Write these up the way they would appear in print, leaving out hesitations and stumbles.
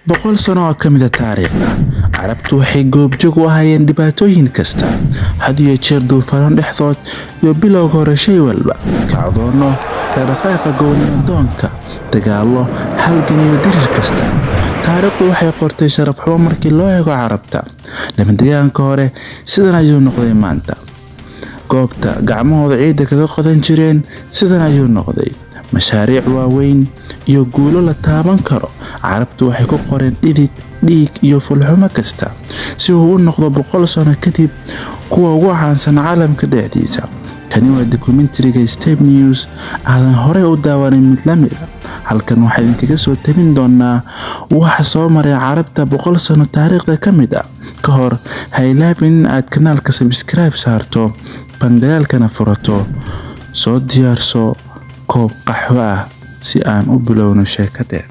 boqol sano oo ka mid a taariikhda carabtu waxay goobjoog u ahaayeen dhibaatooyin kasta, had iyo jeer duufaano dhexdood iyo bilowga hore shay walba, kacdoono, dhaqdhaqaaqa gooni-doonka, dagaallo, halgan iyo dirir kasta. taariikhdu waxay qortay sharaf xumo markii loo eego carabta. lamadegaanka hore sidan ayuu noqday maanta. goobta gacmahooda ciidda kaga qodan jireen sidan ayuu noqday. mashaariic waaweyn iyo guulo la taaban karo. carabtu waxay ku qoreen dhidid, dhiig iyo fulxumo kasta si uu u noqdo 100 sano kadib kuwa ugu caansan caalamka dhexdiisa. kani waa documentary-ga Step News. aadan horey u daawanin mid la mid ah. halkan waxaa idinkaga soo tabin doonaa waxa soo maray carabta 100 sano taariikhda ka mid ah. ka hor ha ilaabin in aad kanaalka subscribe saarto, bandaalkana furato, soo diyaarso koob qaxwo ah si aan u bilowno sheeko dheer.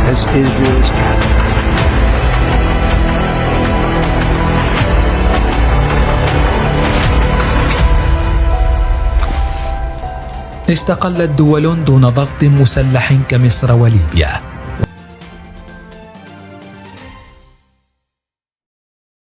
As Israel's capital. استقلت دول دون ضغط مسلح كمصر وليبيا